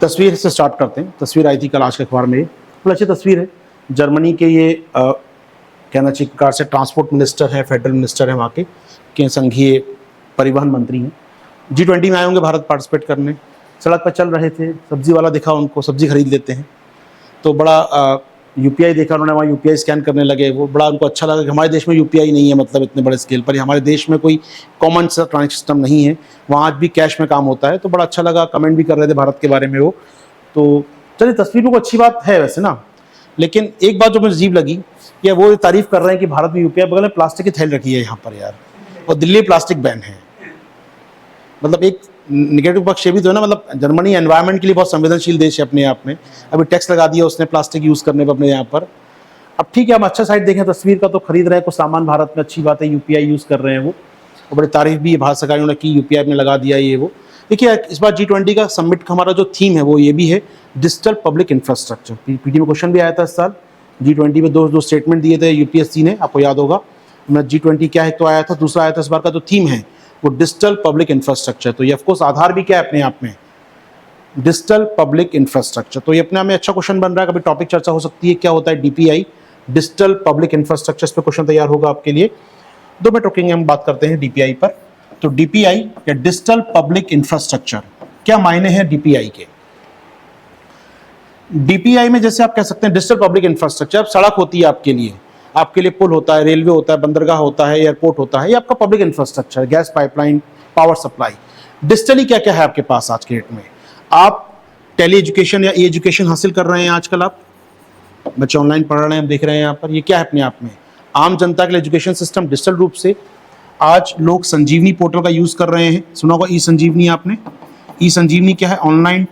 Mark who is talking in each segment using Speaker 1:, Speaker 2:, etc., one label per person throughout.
Speaker 1: तस्वीर से स्टार्ट करते हैं। तस्वीर आई थी कल आज के अखबार में, बड़ी अच्छी तस्वीर है। जर्मनी के ये कहना चाहिए प्रकार से ट्रांसपोर्ट मिनिस्टर है, फेडरल मिनिस्टर है वहाँ के संघीय परिवहन मंत्री हैं। G20 में आए होंगे भारत पार्टिसिपेट करने। सड़क पर चल रहे थे, सब्जी वाला दिखा उनको, सब्जी खरीद लेते हैं तो बड़ा UPI देखा उन्होंने, वहाँ UPI स्कैन करने लगे। वो बड़ा उनको अच्छा लगा कि हमारे देश में UPI नहीं है, मतलब इतने बड़े स्केल पर हमारे देश में कोई कॉमन सा ट्रांजेक्शन सिस्टम नहीं है, वहाँ आज भी कैश में काम होता है। तो बड़ा अच्छा लगा, कमेंट भी कर रहे थे भारत के बारे में वो। तो चलिए, तस्वीरों को अच्छी बात है वैसे ना, लेकिन एक बात जो मुझे अजीब लगी, या वो तारीफ कर रहे हैं कि भारत में UPI बगल में प्लास्टिक की थैली रखी है यहाँ पर यार, और दिल्ली प्लास्टिक बैन है। मतलब एक निगेटिव पक्ष ये भी तो है ना, मतलब जर्मनी एनवायरनमेंट के लिए बहुत संवेदनशील देश है अपने आप में। अभी टैक्स लगा दिया उसने प्लास्टिक यूज़ करने पर अपने यहाँ पर। अब ठीक है, हम अच्छा साइड देखें तस्वीर का तो खरीद रहे हैं कुछ सामान भारत में, अच्छी बात है, UPI यूज़ कर रहे हैं वो, और बड़ी तारीफ भी भारत सरकार ने की, UPI में लगा दिया ये वो। देखिए, इस बार G20 का समिट का हमारा जो थीम है वो ये भी है, डिजिटल पब्लिक इंफ्रास्ट्रक्चर। PT में क्वेश्चन भी आया था इस साल। G20 में दो स्टेटमेंट दिए थे UPSC ने, आपको याद होगा। G20 क्या है तो आया था, दूसरा आया था इस बार का जो थीम है वो डिजिटल पब्लिक इंफ्रास्ट्रक्चर। तो ये ऑफकोर्स आधार भी क्या है अपने आप में, डिजिटल पब्लिक इंफ्रास्ट्रक्चर। तो ये अपने आप में अच्छा क्वेश्चन बन रहा है, कभी टॉपिक चर्चा हो सकती है, क्या होता है DPI, डिजिटल पब्लिक इंफ्रास्ट्रक्चर। इस पर क्वेश्चन तैयार होगा आपके लिए। 2 मिनट रुकेंगे, हम बात करते हैं DPI पर। तो DPI या डिजिटल पब्लिक इंफ्रास्ट्रक्चर, क्या मायने हैं DPI के? DPI में जैसे आप कह सकते हैं डिजिटल पब्लिक इंफ्रास्ट्रक्चर, अब सड़क होती है आपके लिए पुल होता है, रेलवे होता है, बंदरगाह होता है, एयरपोर्ट होता है, ये आपका public infrastructure, gas pipeline, power supply. Digitally क्या क्या है आपके पास आज के डेट में? आप टेली एजुकेशन या एजुकेशन हासिल कर रहे हैं आजकल, आप बच्चे ऑनलाइन पढ़ रहे हैं, हम देख रहे हैं यहाँ पर। ये क्या है अपने आप में? आम जनता के लिए एजुकेशन सिस्टम डिजिटल रूप से। आज लोग संजीवनी पोर्टल का यूज़ कर रहे हैं, सुना होगा E-संजीवनी आपने। E-संजीवनी क्या है? ऑनलाइन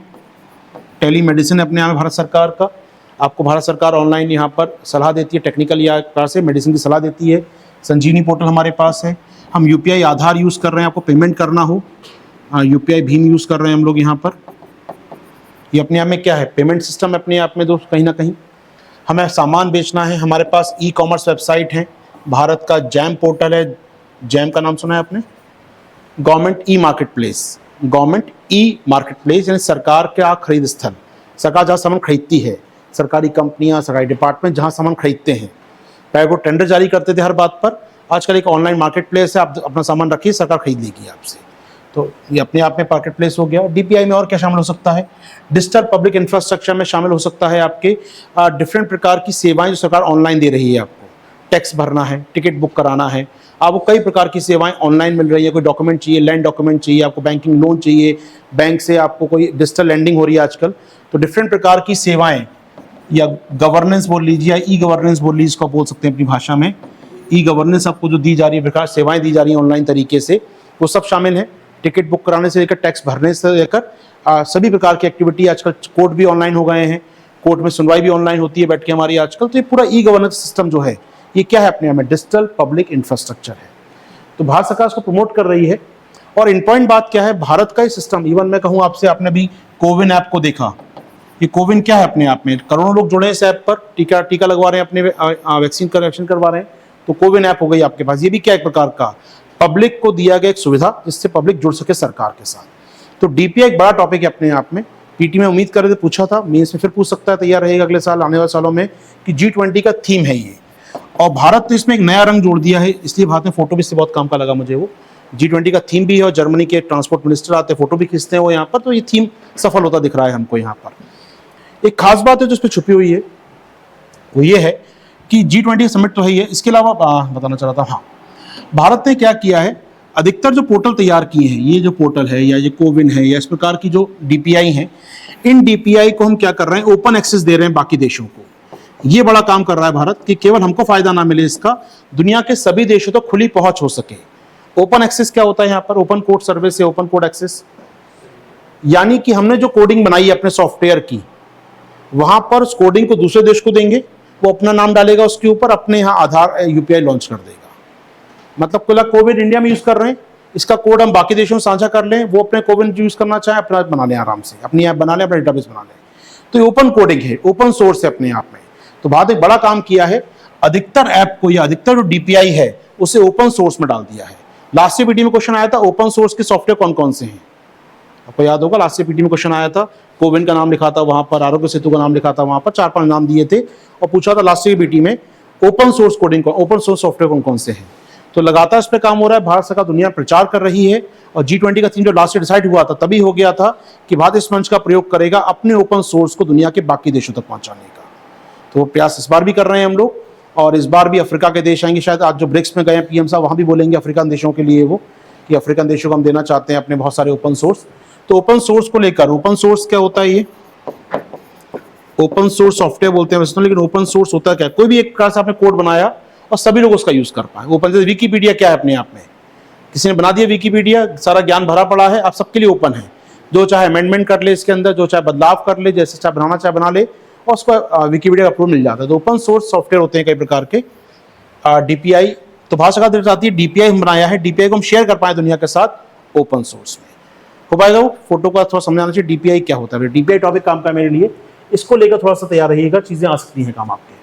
Speaker 1: टेली मेडिसिन अपने यहाँ में भारत सरकार का। आपको भारत सरकार ऑनलाइन यहाँ पर सलाह देती है, टेक्निकल या प्रकार से मेडिसिन की सलाह देती है। संजीवनी पोर्टल हमारे पास है। हम UPI आधार यूज़ कर रहे हैं, आपको पेमेंट करना हो, UPI भीम यूज़ कर रहे हैं हम लोग यहाँ पर। ये अपने आप में क्या है? पेमेंट सिस्टम अपने आप में दोस्त। कहीं ना कहीं हमें सामान बेचना है, हमारे पास E-कॉमर्स वेबसाइट है, भारत का जैम पोर्टल है। जैम का नाम सुना है आपने? गवर्नमेंट E-मार्केट प्लेस, गवर्नमेंट E-मार्केट प्लेस यानी सरकार का खरीद स्थल। सरकार जहाँ सामान खरीदती है, सरकारी कंपनियां, सरकारी डिपार्टमेंट जहां सामान खरीदते हैं, पहले वो टेंडर जारी करते थे हर बात पर, आजकल एक ऑनलाइन मार्केट प्लेस है, आप अपना सामान रखिए, सरकार खरीद लेगी आपसे। तो ये अपने आप में मार्केट प्लेस हो गया। DPI में और क्या शामिल हो सकता है? डिजिटल पब्लिक इंफ्रास्ट्रक्चर में शामिल हो सकता है आपके डिफरेंट प्रकार की सेवाएं जो सरकार ऑनलाइन दे रही है। आपको टैक्स भरना है, टिकट बुक कराना है, आपको कई प्रकार की सेवाएं ऑनलाइन मिल रही है। कोई डॉक्यूमेंट चाहिए, लैंड डॉक्यूमेंट चाहिए, आपको बैंकिंग लोन चाहिए, बैंक से आपको कोई डिजिटल लैंडिंग हो रही है आजकल। तो डिफरेंट प्रकार की सेवाएं या गवर्नेंस बोल लीजिए, या E-गवर्नेंस बोल लीजिए, इसको बोल सकते हैं अपनी भाषा में। E-गवर्नेंस आपको जो दी जा रही है, प्रकार सेवाएं दी जा रही हैं ऑनलाइन तरीके से, वो सब शामिल है। टिकट बुक कराने से लेकर टैक्स भरने से लेकर सभी प्रकार की एक्टिविटी। आजकल कोर्ट भी ऑनलाइन हो गए हैं, कोर्ट में सुनवाई भी ऑनलाइन होती है बैठ के हमारी आजकल। तो ये पूरा E-गवर्नेंस सिस्टम जो है, ये क्या है अपने आप में? डिजिटल पब्लिक इंफ्रास्ट्रक्चर है। तो भारत सरकार इसको प्रमोट कर रही है। और इन पॉइंट बात क्या है, भारत का ये सिस्टम, इवन मैं कहूँ आपसे, आपने भी कोविन ऐप को देखा। ये कोविन क्या है अपने आप में? करोड़ों लोग जुड़े हैं इस ऐप पर, टीका लगवा रहे हैं, अपने वैक्सीन करवा रहे हैं। तो कोविन ऐप हो गई आपके पास। ये भी क्या एक प्रकार का पब्लिक को दिया गया एक सुविधा, जिससे पब्लिक जुड़ सके सरकार के साथ। तो DPI एक बड़ा टॉपिक है अपने आप में। PT में उम्मीद कर रहे थे, पूछा था, मेंस में फिर पूछ सकता है, तैयार रहेगा अगले साल, आने वाले सालों में, कि G20 का थीम है ये। और भारत ने इसमें एक नया रंग जोड़ दिया है, इसलिए भारत में फोटो भी इससे बहुत काम का लगा मुझे वो। G20 का थीम भी है, और जर्मनी के ट्रांसपोर्ट मिनिस्टर आते हैं, फोटो भी खींचते हैं वो यहाँ पर। तो ये थीम सफल होता दिख रहा है हमको यहाँ पर। एक खास बात है जो इस पर छुपी हुई है, वो ये है कि G20 समिट तो है ही है, इसके अलावा बताना चाह रहा था, हाँ, भारत ने क्या किया है, अधिकतर जो पोर्टल तैयार किए हैं, ये जो पोर्टल है या ये कोविन है या इस प्रकार की जो DPI हैं, इन DPI को हम क्या कर रहे हैं, ओपन एक्सेस दे रहे हैं बाकी देशों को। ये बड़ा काम कर रहा है भारत, कि केवल हमको फायदा ना मिले इसका, दुनिया के सभी देशों तक खुली पहुंच हो सके। ओपन एक्सेस क्या होता है यहाँ पर? ओपन कोड सर्विस या ओपन कोड एक्सेस, यानी कि हमने जो कोडिंग बनाई है अपने सॉफ्टवेयर की, वहां पर उस कोडिंग को दूसरे देश को देंगे, वो अपना नाम डालेगा उसके ऊपर, अपने यहाँ आधार UPI लॉन्च कर देगा। मतलब कोविड इंडिया में यूज कर रहे हैं, इसका कोड हम बाकी देशों में साझा कर लें, वो अपने कोविन यूज करना चाहे, अपना बना लें आराम से, अपनी ऐप बना लें, अपना डेटाबेस बना लें। तो ये ओपन कोडिंग है, ओपन सोर्स है अपने आप में। तो भारत एक बड़ा काम किया है, अधिकतर ऐप को या अधिकतर जो DPI है उसे ओपन सोर्स में डाल दिया है। लास्ट वीडियो में क्वेश्चन आया था, ओपन सोर्स के सॉफ्टवेयर कौन कौन से हैं? आपको याद होगा लास्ट पीटी में क्वेश्चन आया था, कोविन का नाम लिखा था वहां पर, आरोग्य सेतु का नाम लिखा था वहां पर, 4-5 नाम दिए थे और पूछा था लास्ट पीटी में open source coding, open source software कौन कौन से हैं। तो लगातार इस पे काम हो रहा है, भारत सरकार दुनिया प्रचार कर रही है और G20 का थीम जो लास्ट डिसाइड हुआ था तभी हो गया था कि भारत इस मंच का प्रयोग करेगा अपने ओपन सोर्स को दुनिया के बाकी देशों तक पहुंचाने का। तो प्रयास इस बार भी कर रहे हैं हम लोग और इस बार भी अफ्रीका के देश आएंगे, शायद आज जो ब्रिक्स में गए पीएम साहब वहां भी बोलेंगे अफ्रीकन देशों के लिए वो कि अफ्रीकन देशों को हम देना चाहते हैं अपने बहुत सारे ओपन सोर्स। तो ओपन सोर्स को लेकर, ओपन सोर्स क्या होता है, ये ओपन सोर्स सॉफ्टवेयर बोलते हैं वैसे तो, लेकिन ओपन सोर्स होता है क्या, कोई भी एक प्रकार से आपने कोड बनाया और सभी लोग उसका यूज कर पाए। ओपन जैसे विकीपीडिया क्या है अपने आप में, किसी ने बना दिया विकीपीडिया, सारा ज्ञान भरा पड़ा है, आप सबके लिए ओपन है, जो चाहे अमेंडमेंट कर ले इसके अंदर, जो चाहे बदलाव कर ले, जैसे चाहे बनाना चाहे बना ले और उसको विकीपीडिया का अप्रूवल मिल जाता है। तो ओपन सोर्स सॉफ्टवेयर होते हैं कई प्रकार के। डीपीआई तो भाषा का चाहती है, डीपीआई हम बनाया है, डीपीआई को हम शेयर कर पाए दुनिया के साथ ओपन सोर्स में। हो पाएगा वो फोटो का थोड़ा समझाना चाहिए डीपीआई क्या होता है। डीपीआई टॉपिक काम का मेरे लिए, इसको लेकर थोड़ा सा तैयार रहिएगा, चीजें आ सकती हैं काम आपके।